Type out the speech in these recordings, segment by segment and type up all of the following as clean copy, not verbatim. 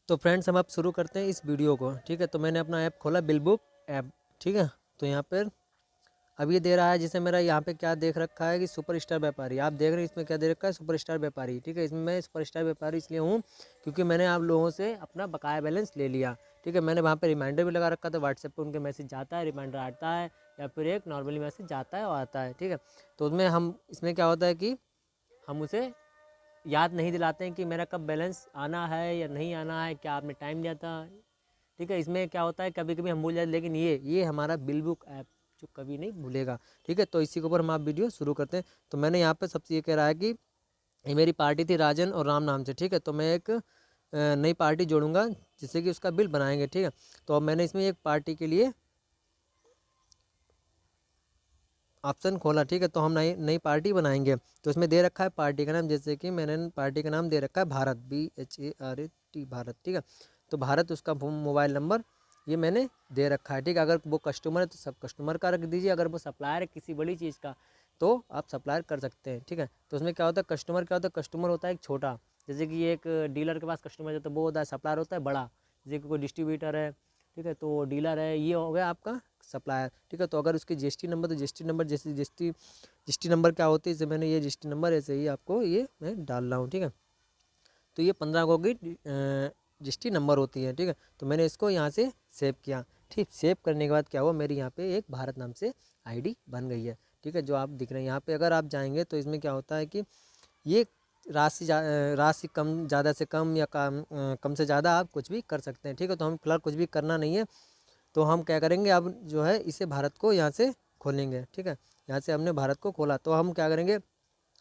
तो फ्रेंड्स हम अब शुरू करते हैं इस वीडियो को। ठीक है, तो मैंने अपना ऐप खोला बिल बुक ऐप। ठीक है, तो यहाँ पर अब ये दे रहा है, जिसे मेरा यहाँ पे क्या देख रखा है कि सुपरस्टार व्यापारी। आप देख रहे हैं इसमें क्या दे रखा है, सुपरस्टार व्यापारी। ठीक है, इसमें मैं सुपरस्टार व्यापारी इसलिए हूँ क्योंकि मैंने आप लोगों से अपना बकाया बैलेंस ले लिया। ठीक है, मैंने वहाँ पे रिमाइंडर भी लगा रखा था, व्हाट्सएप पे उनके मैसेज जाता है, रिमाइंडर आता है, या फिर एक नॉर्मली मैसेज जाता है और आता है। ठीक है, तो उसमें हम इसमें क्या होता है कि हम उसे याद नहीं दिलाते हैं कि मेरा कब बैलेंस आना है या नहीं आना है, क्या आपने टाइम दिया था। ठीक है, इसमें क्या होता है कभी कभी हम भूल जाते, लेकिन ये हमारा बिल बुक ऐप जो कभी नहीं भूलेगा। ठीक है, तो इसी के ऊपर हम आप वीडियो शुरू करते हैं। तो मैंने यहाँ पे सबसे ये कह रहा है कि ये मेरी पार्टी थी राजन और राम नाम से। ठीक है, तो मैं एक नई पार्टी जोड़ूंगा जिससे कि उसका बिल बनाएंगे। ठीक है, तो अब मैंने इसमें एक पार्टी के लिए ऑप्शन खोला। ठीक है, तो हम नई नई पार्टी बनाएंगे। तो इसमें दे रखा है पार्टी का नाम, जैसे कि मैंने पार्टी का नाम दे रखा है भारत, BHART भारत। ठीक है, तो भारत उसका मोबाइल नंबर ये मैंने दे रखा है। ठीक है, अगर वो कस्टमर है तो सब कस्टमर का रख दीजिए, अगर वो सप्लायर है किसी बड़ी चीज़ का तो आप सप्लायर कर सकते हैं। ठीक है, तो उसमें क्या होता है, कस्टमर क्या होता है, कस्टमर होता है एक छोटा, जैसे कि एक डीलर के पास कस्टमर है तो वो होता है, सप्लायर होता है बड़ा, जैसे कि कोई डिस्ट्रीब्यूटर है। ठीक है, तो डीलर है, ये हो गया आपका सप्लायर। ठीक है, तो अगर उसकी GST नंबर, तो GST नंबर जैसे GST नंबर क्या होती है, जैसे मैंने ये GST नंबर ऐसे ही आपको ये मैं डाल रहा हूँ। ठीक है, तो ये 15 अंकों की GST नंबर होती है। ठीक है, तो मैंने इसको यहाँ से सेव किया। ठीक, सेव करने के बाद क्या हुआ, मेरी यहाँ पे एक भारत नाम से ID बन गई है। ठीक है, जो आप दिख रहे हैं यहाँ पे, अगर आप जाएंगे तो इसमें क्या होता है कि ये राशि कम, ज़्यादा से कम या कम से ज़्यादा आप कुछ भी कर सकते हैं। ठीक है, तो हम फिलहाल कुछ भी करना नहीं है, तो हम क्या करेंगे, अब जो है इसे भारत को यहाँ से खोलेंगे। ठीक है, यहाँ से हमने भारत को खोला, तो हम क्या करेंगे,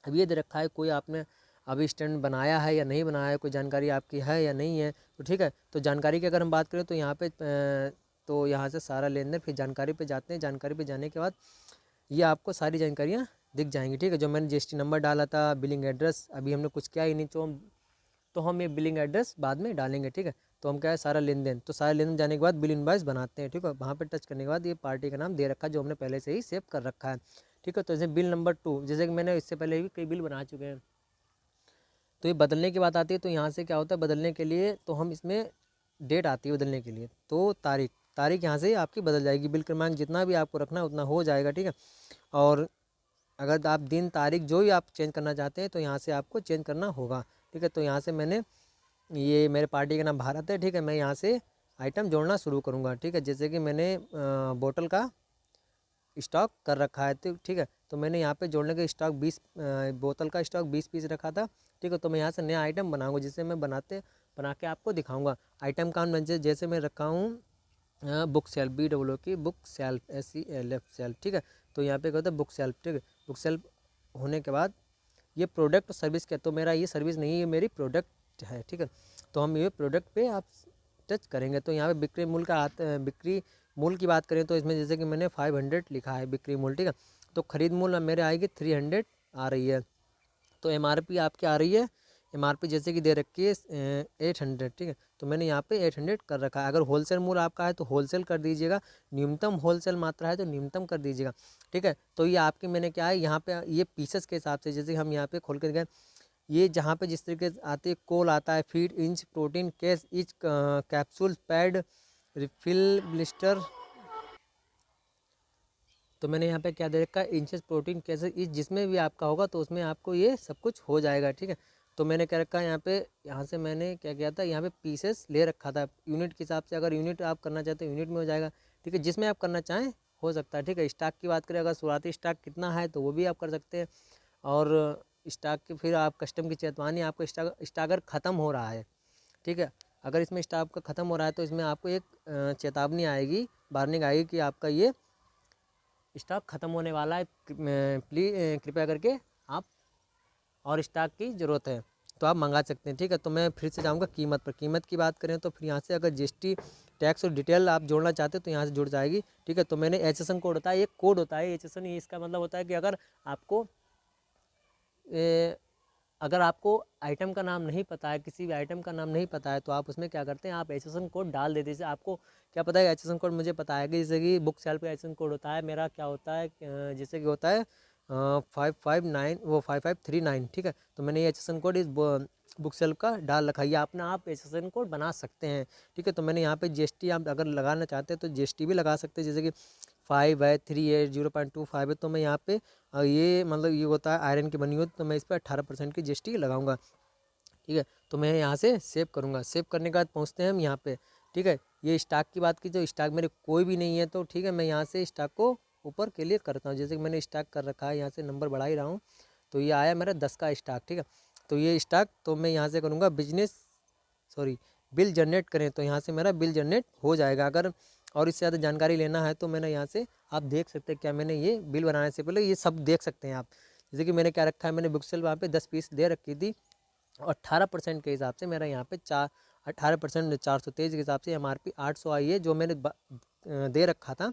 अब ये दे रखा है कोई आपने अभी स्टैंड बनाया है या नहीं बनाया है, कोई जानकारी आपकी है या नहीं है। तो ठीक है, तो जानकारी की अगर हम बात करें तो यहाँ पे तो यहाँ से सारा लेन देन, फिर जानकारी पे जाते हैं। जानकारी पे जाने के बाद ये आपको सारी जानकारियाँ दिख जाएंगी। ठीक है, जो मैंने GST नंबर डाला था, बिलिंग एड्रेस अभी हमने कुछ किया ही नहीं, तो हम ये बिलिंग एड्रेस बाद में डालेंगे। ठीक है, तो हम क्या है सारा लेन देन, तो सारा लेन देन जाने के बाद बिल इनवॉइस बनाते हैं। ठीक है, वहाँ पे टच करने के बाद ये पार्टी का नाम दे रखा है जो हमने पहले से ही सेव कर रखा है। ठीक है, तो जैसे बिल नंबर 2, जैसे कि मैंने इससे पहले भी कई बिल बना चुके हैं, तो ये बदलने की बात आती है। तो यहाँ से क्या होता है बदलने के लिए, तो हम इसमें डेट आती है बदलने के लिए, तो तारीख यहाँ से आपकी बदल जाएगी। बिल क्रमांक जितना भी आपको रखना है उतना हो जाएगा। ठीक है, और अगर आप दिन तारीख जो भी आप चेंज करना चाहते हैं तो यहाँ से आपको चेंज करना होगा। ठीक है, तो यहाँ से मैंने ये मेरे पार्टी का नाम भारत है। ठीक है, मैं यहाँ से आइटम जोड़ना शुरू करूँगा। ठीक है, जैसे कि मैंने बोतल का स्टॉक कर रखा है, तो ठीक है, तो मैंने यहाँ पे जोड़ने का स्टॉक 20 बोतल का स्टॉक 20 पीस रखा था। ठीक है, तो मैं यहाँ से नया आइटम बनाऊँगा, जिसे मैं बना के आपको दिखाऊँगा। आइटम का नाम जैसे मैं रखा हूँ बुक सेल्फ, BOO की बुक सेल्फ, SELF सेल्फ। ठीक है, तो यहाँ पे क्या होता है बुक सेल्फ। ठीक है, बुक सेल्फ होने के बाद ये प्रोडक्ट सर्विस क्या, तो मेरा ये सर्विस नहीं है, ये मेरी प्रोडक्ट है। ठीक है, तो हम ये प्रोडक्ट पे आप टच करेंगे तो यहाँ पे बिक्री मूल्य का बिक्री मूल्य की बात करें तो इसमें जैसे कि मैंने 500 लिखा है बिक्री मूल्य। ठीक है, तो खरीद मूल्य मेरे आएगी 300 आ रही है। तो MRP आपकी आ रही है, MRP जैसे कि दे रखी है 800। ठीक है, तो मैंने यहाँ पे 800 कर रखा है। अगर होलसेल मूल्य आपका है तो होलसेल कर दीजिएगा, न्यूनतम होलसेल मात्रा है तो न्यूनतम कर दीजिएगा। ठीक है, तो ये आपकी मैंने क्या है यहाँ पे ये पीसेस के हिसाब से, जैसे हम यहाँ पे खोल कर गए, ये जहाँ पे जिस तरीके से आती है, कोल आता है, feed, inch, protein, case, etch, capsule, pad, refill, blister, तो मैंने यहाँ पे क्या दे रखा है, इंचेस, प्रोटीन, केसेस, इच, जिसमें भी आपका होगा तो उसमें आपको ये सब कुछ हो जाएगा। ठीक है, तो मैंने क्या रखा है यहाँ पे, यहाँ से मैंने क्या किया था, यहाँ पे पीसेस ले रखा था यूनिट के हिसाब से। अगर यूनिट आप करना चाहते हैं यूनिट में हो जाएगा। ठीक है, जिसमें आप करना चाहें हो सकता है। ठीक है, स्टॉक की बात करें, अगर शुरुआती स्टॉक कितना है तो वो भी आप कर सकते हैं। और स्टॉक के फिर आप कस्टम की चेतवानी, आपका स्टॉक अगर ख़त्म हो रहा है, ठीक है, अगर इसमें स्टॉक का ख़त्म हो रहा है तो इसमें आपको एक चेतावनी आएगी, वार्निंग आएगी कि आपका ये स्टॉक ख़त्म होने वाला है, प्लीज़ कृपया करके आप और स्टॉक की ज़रूरत है तो आप मंगा सकते हैं। ठीक है, तो मैं फिर से जाऊंगा कीमत पर। कीमत की बात करें तो फिर यहाँ से अगर GST टैक्स और डिटेल आप जोड़ना चाहते हैं तो यहाँ से जुड़ जाएगी। ठीक है, तो मैंने HSN कोड होता है, एक कोड होता है HSN, ये इसका मतलब होता है कि अगर आपको आइटम का नाम नहीं पता है, किसी भी आइटम का नाम नहीं पता है, तो आप उसमें क्या करते हैं, आप HSN कोड डाल देते हैं। जैसे आपको क्या पता है HSN कोड, मुझे पता है कि जैसे कि बुक सेल पे HSN कोड होता है, मेरा क्या होता है जैसे कि होता है 559 वो 5539, ठीक है। तो मैंने ये HSN कोड इस बुक सेल्फ का डाल रखा है। ये अपना आप HSN कोड बना सकते हैं, ठीक है। तो मैंने यहाँ पे GST आप अगर लगाना चाहते हैं तो GST भी लगा सकते हैं, जैसे कि 5 है, 3 है, 0.25 है। तो मैं यहाँ पे ये मतलब ये होता है आयरन की बनी हुई, तो मैं इस पर 18% की GST लगाऊंगा, ठीक है। तो मैं यहाँ से सेव करूँगा। सेव करने के बाद पहुँचते हैं हम यहाँ पे, ठीक है। ये स्टॉक की बात की, तो स्टॉक मेरे कोई भी नहीं है, तो ठीक है मैं यहाँ से स्टॉक को ऊपर के लिए करता हूँ। जैसे कि मैंने स्टॉक कर रखा है, यहाँ से नंबर बढ़ा ही रहा हूँ, तो ये आया मेरा 10 का स्टॉक, ठीक है। तो ये स्टॉक तो मैं यहाँ से करूँगा बिल जनरेट करें, तो यहाँ से मेरा बिल जनरेट हो जाएगा। अगर और इससे ज़्यादा जानकारी लेना है तो मैंने यहाँ से आप देख सकते हैं क्या मैंने ये बिल बनाने से पहले ये सब देख सकते हैं आप। जैसे कि मैंने क्या रखा है, मैंने बुक सेल वहाँ पे 10 पीस दे रखी थी, और 18% के हिसाब से मेरा यहाँ पे 18% 423 के हिसाब से MRP 800 आई है, जो मैंने दे रखा था।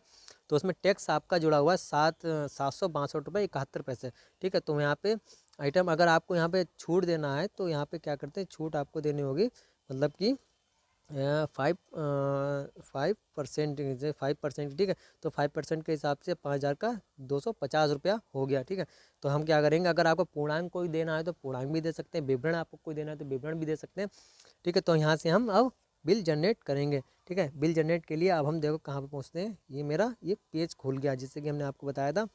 तो उसमें टैक्स आपका जुड़ा हुआ है 762.71 रुपये, ठीक है। तो यहाँ पे आइटम अगर आपको यहाँ पे छूट देना है तो यहाँ पे क्या करते हैं, छूट आपको देनी होगी, मतलब कि 5%, 5%, ठीक है। तो 5% के हिसाब से 5000 का 250 रुपया हो गया, ठीक है। तो हम क्या करेंगे, अगर आपको पूर्णांक कोई देना है तो पूर्णांक भी दे सकते हैं, विवरण आपको कोई देना है तो विवरण भी दे सकते हैं, ठीक है। तो यहाँ से हम अब बिल जनरेट करेंगे, ठीक है। बिल जनरेट के लिए अब हम देखो कहाँ पे पहुँचते हैं। ये मेरा ये पेज खुल गया, जैसे कि हमने आपको बताया था।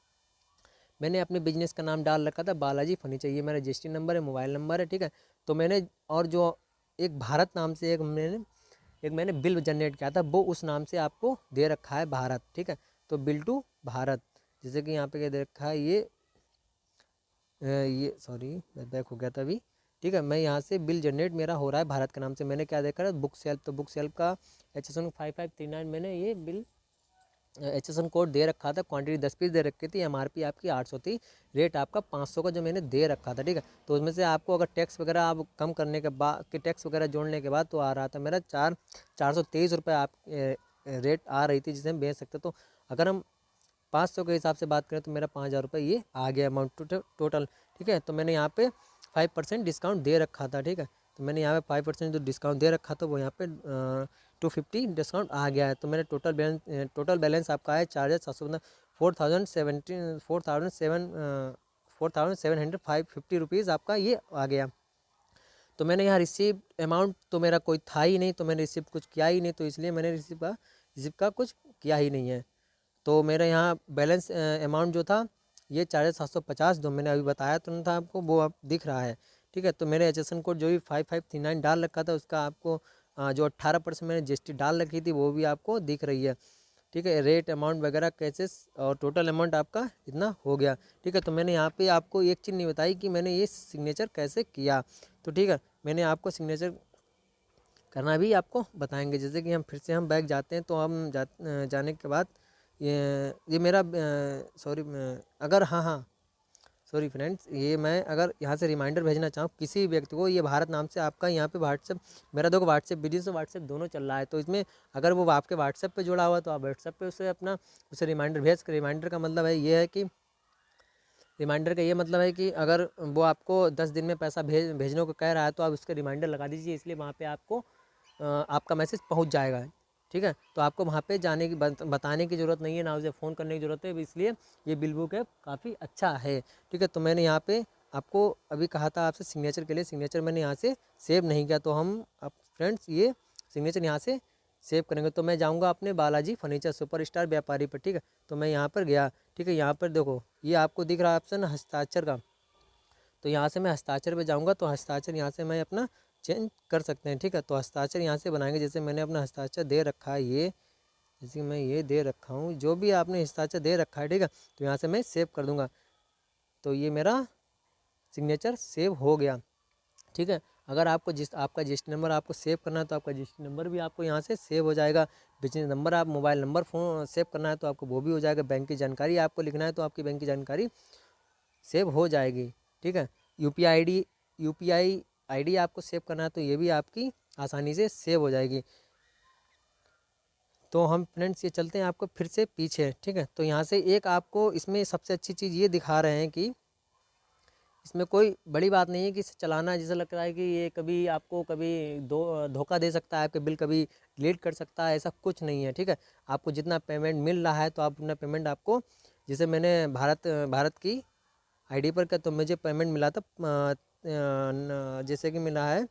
मैंने अपने बिजनेस का नाम डाल रखा था बालाजी फर्नीचर, ये मेरा GST नंबर है, मोबाइल नंबर है, ठीक है। तो मैंने और जो एक भारत नाम से एक मैंने बिल जनरेट किया था, वो उस नाम से आपको दे रखा है भारत, ठीक है। तो बिल टू भारत, जैसे कि यहाँ पे क्या दे रखा है, ये सॉरी मैं बैक हो गया था अभी, ठीक है। मैं यहाँ से बिल जनरेट मेरा हो रहा है भारत के नाम से। मैंने क्या देखा है, बुक सेल्फ, तो बुक सेल्फ का HSN 5539 मैंने ये बिल HSN कोड दे रखा था। क्वांटिटी 10 पीस दे रखी थी, MRP आपकी 800 थी, रेट आपका 500 का जो मैंने दे रखा था, ठीक है। तो उसमें से आपको अगर टैक्स वगैरह आप कम करने के बाद कि टैक्स वगैरह जोड़ने के बाद तो आ रहा था मेरा 423 रुपये आप रेट आ रही थी, जिसे हम बेच सकते। तो अगर हम 500 के हिसाब से बात करें तो मेरा 5000 रुपये ये आ गया अमाउंट टोटल, ठीक है। तो मैंने यहाँ पे 5% डिस्काउंट दे रखा था, ठीक है। तो मैंने यहाँ पे 5% जो डिस्काउंट दे रखा था वो यहाँ पे 250 डिस्काउंट आ गया है। तो मेरा टोटल बैलेंस आपका है 4700 4750 रुपीज़ आपका ये आ गया। तो मैंने यहाँ रिसीव अमाउंट तो मेरा कोई था ही नहीं, तो मैंने रिसीव कुछ किया ही नहीं, तो इसलिए मैंने रिसीव का कुछ किया ही नहीं है। तो मेरा यहाँ बैलेंस अमाउंट जो था ये 4750 जो मैंने अभी बताया तो था आपको, वो अब दिख रहा है, ठीक है। तो मेरे HSN कोड जो भी 5539 डाल रखा था उसका आपको जो 18% मैंने GST डाल रखी थी वो भी आपको दिख रही है, ठीक है। रेट अमाउंट वगैरह कैसे और टोटल अमाउंट आपका इतना हो गया, ठीक है। तो मैंने यहाँ पे आपको एक चीज़ नहीं बताई कि मैंने ये सिग्नेचर कैसे किया, तो ठीक है मैंने आपको सिग्नेचर करना भी आपको बताएंगे। जैसे कि हम फिर से हम बैग जाते हैं, तो हम जाने के बाद ये मेरा सॉरी अगर हाँ सॉरी फ्रेंड्स, ये मैं अगर यहाँ से रिमाइंडर भेजना चाहूँ किसी व्यक्ति को, ये भारत नाम से आपका यहाँ पे व्हाट्सएप, मेरा देखो व्हाट्सएप बिजनेस और व्हाट्सएप दोनों चल रहा है, तो इसमें अगर वो आपके व्हाट्सएप पे जुड़ा हुआ तो आप व्हाट्सएप पे उसे रिमाइंडर भेज कर, रिमाइंडर का मतलब है ये है कि रिमाइंडर का ये मतलब है कि अगर वो आपको 10 दिन में पैसा भेजने को कह रहा है तो आप उसका रिमाइंडर लगा दीजिए, इसलिए वहाँ पे आपको आपका मैसेज पहुँच जाएगा, ठीक है। तो आपको वहाँ पे जाने की बताने की ज़रूरत नहीं है, ना उसे फ़ोन करने की ज़रूरत है, इसलिए ये बिल बुक ऐप काफ़ी अच्छा है, ठीक है। तो मैंने यहाँ पे आपको अभी कहा था आपसे सिग्नेचर के लिए, सिग्नेचर मैंने यहाँ से सेव नहीं किया, तो हम अब फ्रेंड्स ये सिग्नेचर यहाँ से सेव करेंगे। तो मैं जाऊँगा अपने बालाजी फर्नीचर सुपरस्टार व्यापारी पर, ठीक है। तो मैं यहाँ पर गया, ठीक है। यहाँ पर देखो ये आपको दिख रहा है ऑप्शन हस्ताक्षर का, तो यहाँ से मैं हस्ताक्षर पे जाऊँगा, तो हस्ताक्षर यहाँ से मैं अपना चेंज कर सकते हैं, ठीक है। तो हस्ताक्षर यहाँ से बनाएंगे, जैसे मैंने अपना हस्ताक्षर दे रखा है, ये जैसे मैं ये दे रखा हूँ, जो भी आपने हस्ताक्षर दे रखा है, ठीक है। तो यहाँ से मैं सेव कर दूँगा, तो ये मेरा सिग्नेचर सेव हो गया, ठीक है। अगर आपको आपका GST नंबर आपको सेव करना है तो आपका GST नंबर भी आपको यहाँ से सेव हो जाएगा। बिजनेस नंबर आप मोबाइल नंबर फ़ोन सेव करना है तो आपको वो भी हो जाएगा। बैंक की जानकारी आपको लिखना है तो आपकी बैंक की जानकारी सेव हो जाएगी, ठीक है। UPI ID आपको सेव करना है तो ये भी आपकी आसानी से सेव हो जाएगी। तो हम फ्रेंड्स ये चलते हैं आपको फिर से पीछे, ठीक है। तो यहाँ से एक आपको इसमें सबसे अच्छी चीज़ ये दिखा रहे हैं कि इसमें कोई बड़ी बात नहीं है कि इसे चलाना जैसा लग रहा है कि ये कभी आपको कभी धोखा दे सकता है, आपके बिल कभी डिलीट कर सकता है, ऐसा कुछ नहीं है, ठीक है। आपको जितना पेमेंट मिल रहा है तो आप अपना पेमेंट आपको, जैसे मैंने भारत की आईडी पर क्या, तो मुझे पेमेंट मिला था जैसे कि मिला है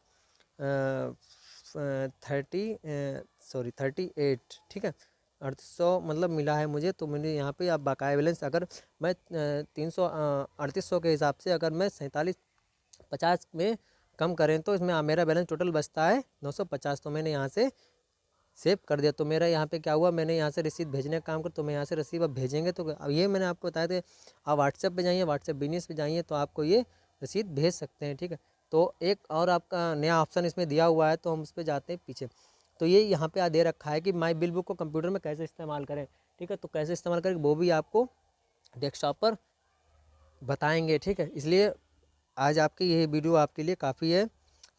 38, ठीक है, 3800 मतलब मिला है मुझे। तो मुझे यहाँ पे आप बकाया बैलेंस अगर मैं 3800 के हिसाब से अगर मैं 4750 में कम करें तो इसमें मेरा बैलेंस टोटल बचता है 950। तो मैंने यहाँ से सेव कर दिया। तो मेरा यहाँ पे क्या हुआ, मैंने यहाँ से रसीद भेजने का काम कर, तो मैं यहाँ से रसीद अब भेजेंगे तो अब ये मैंने आपको बताया था, आप व्हाट्सएप पे जाइए, व्हाट्सएप बिजनेस पे जाइए तो आपको ये रसीद भेज सकते हैं, ठीक है। तो एक और आपका नया ऑप्शन इसमें दिया हुआ है, तो हम उस पर जाते हैं पीछे। तो ये यहाँ पे दे रखा है कि माई बिल बुक को कंप्यूटर में कैसे इस्तेमाल करें, ठीक है। तो कैसे इस्तेमाल करें वो भी आपको डेस्कटॉप पर बताएंगे, ठीक है। इसलिए आज आपकी ये वीडियो आपके लिए काफ़ी है।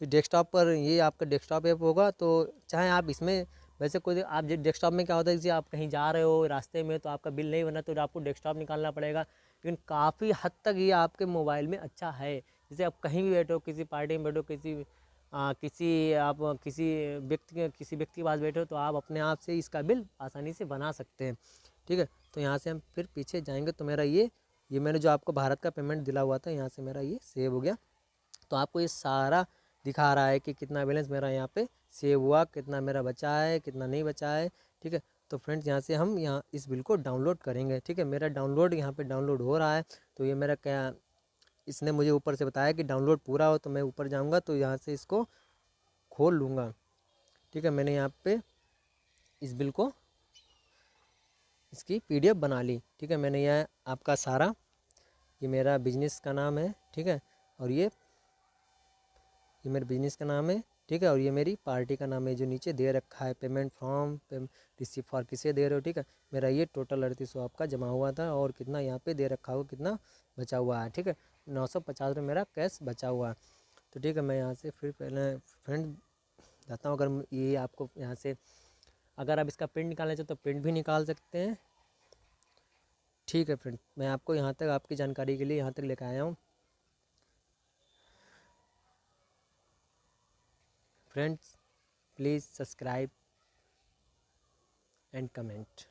डेस्कटॉप पर ये आपका डेस्कटॉप ऐप होगा, तो चाहे आप इसमें वैसे कोई आप डेस्कटॉप में क्या होता है कि आप कहीं जा रहे हो रास्ते में तो आपका बिल नहीं बना तो आपको डेस्कटॉप निकालना पड़ेगा, लेकिन काफ़ी हद तक ये आपके मोबाइल में अच्छा है। जैसे आप कहीं भी बैठो, किसी पार्टी में बैठो, किसी व्यक्ति के पास बैठो, तो आप अपने आप से इसका बिल आसानी से बना सकते हैं, ठीक है। तो यहाँ से हम फिर पीछे जाएंगे तो मेरा ये मैंने जो आपको भारत का पेमेंट दिला हुआ था यहाँ से मेरा ये सेव हो गया। तो आपको ये सारा दिखा रहा है कि कितना बैलेंस मेरा यहाँ पे सेव हुआ, कितना मेरा बचा है, कितना नहीं बचा है, ठीक है। तो फ्रेंड्स यहाँ से हम यहाँ इस बिल को डाउनलोड करेंगे, ठीक है। मेरा डाउनलोड यहाँ पे डाउनलोड हो रहा है। तो ये मेरा क्या, इसने मुझे ऊपर से बताया कि डाउनलोड पूरा हो, तो मैं ऊपर जाऊँगा तो यहाँ से इसको खोल लूँगा, ठीक है। मैंने यहाँ पे इस बिल को इसकी PDF बना ली, ठीक है। मैंने यह आपका सारा, ये मेरा बिजनेस का नाम है, ठीक है, और ये मेरे बिजनेस का नाम है, ठीक है, और ये मेरी पार्टी का नाम है जो नीचे दे रखा है, पेमेंट फ्रॉम रिसीव फॉर किसे दे रहे हो, ठीक है। मेरा ये टोटल 3800 आपका जमा हुआ था, और कितना यहाँ पे दे रखा हो, कितना बचा हुआ है, ठीक है, 950 में मेरा कैश बचा हुआ है। तो ठीक है, मैं यहाँ से फिर पहले फ्रेंड जाता हूँ। अगर ये आपको यहाँ से अगर आप इसका प्रिंट निकालना चाहो तो प्रिंट भी निकाल सकते हैं, ठीक है फ्रेंड। मैं आपको यहाँ तक आपकी जानकारी के लिए यहाँ तक लेकर आया हूँ friends. Please subscribe and comment.